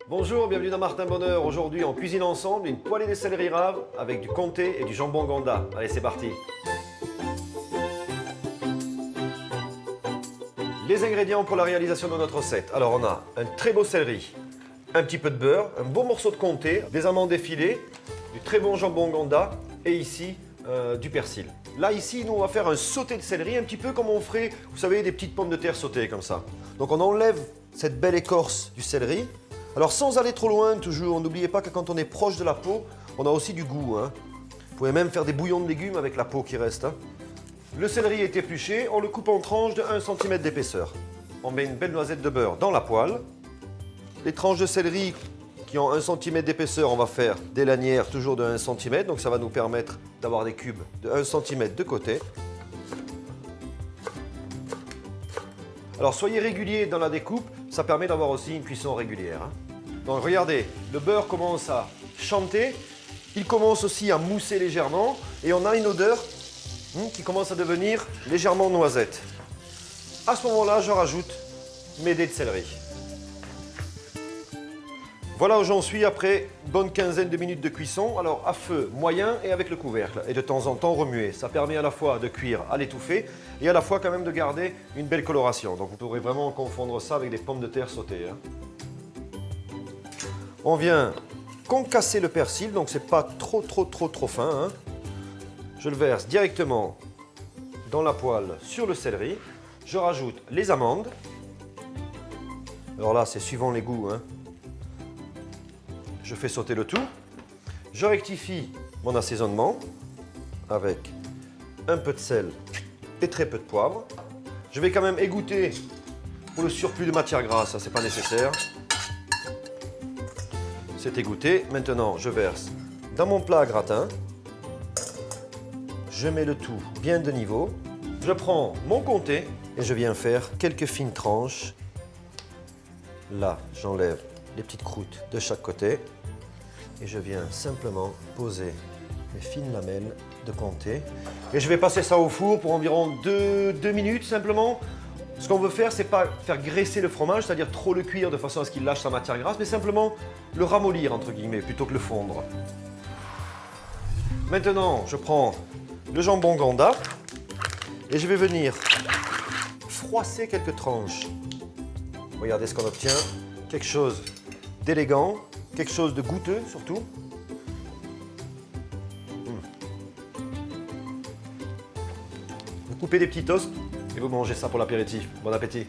Bonjour, bienvenue dans Martin Bonheur. Aujourd'hui, on cuisine ensemble une poêlée de céleri rave avec du comté et du jambon Gouda. Allez, c'est parti. Les ingrédients pour la réalisation de notre recette. Alors, on a un très beau céleri, un petit peu de beurre, un beau morceau de comté, des amandes effilées, du très bon jambon Gouda et ici, du persil. Là, ici, nous, on va faire un sauté de céleri, un petit peu comme on ferait, vous savez, des petites pommes de terre sautées comme ça. Donc, on enlève cette belle écorce du céleri. Alors, sans aller trop loin, toujours, n'oubliez pas que quand on est proche de la peau, on a aussi du goût. Vous pouvez même faire des bouillons de légumes avec la peau qui reste. Le céleri est épluché, on le coupe en tranches de 1 cm d'épaisseur. On met une belle noisette de beurre dans la poêle. Les tranches de céleri qui ont 1 cm d'épaisseur, on va faire des lanières toujours de 1 cm. Donc ça va nous permettre d'avoir des cubes de 1 cm de côté. Alors soyez réguliers dans la découpe, ça permet d'avoir aussi une cuisson régulière. Donc regardez, le beurre commence à chanter, il commence aussi à mousser légèrement et on a une odeur qui commence à devenir légèrement noisette. À ce moment-là, je rajoute mes dés de céleri. Voilà où j'en suis après une bonne quinzaine de minutes de cuisson. Alors à feu moyen et avec le couvercle. Et de temps en temps remuer. Ça permet à la fois de cuire à l'étouffée et à la fois quand même de garder une belle coloration. Donc vous pourrez vraiment confondre ça avec des pommes de terre sautées. On vient concasser le persil, donc c'est pas trop fin. Je le verse directement dans la poêle sur le céleri. Je rajoute les amandes. Alors là, c'est suivant les goûts. Je fais sauter le tout. Je rectifie mon assaisonnement avec un peu de sel et très peu de poivre. Je vais quand même égoutter pour le surplus de matière grasse, ça c'est pas nécessaire. C'est égoutté. Maintenant, je verse dans mon plat à gratin. Je mets le tout bien de niveau. Je prends mon comté et je viens faire quelques fines tranches. Là, j'enlève les petites croûtes de chaque côté et je viens simplement poser mes fines lamelles de comté. Et je vais passer ça au four pour environ 2 minutes simplement. Ce qu'on veut faire, c'est pas faire graisser le fromage, c'est-à-dire trop le cuire de façon à ce qu'il lâche sa matière grasse, mais simplement le ramollir entre guillemets plutôt que le fondre. Maintenant, je prends le jambon Gouda et je vais venir froisser quelques tranches. Regardez ce qu'on obtient, quelque chose d'élégant, quelque chose de goûteux surtout. Vous coupez des petits toasts et vous mangez ça pour l'apéritif. Bon appétit!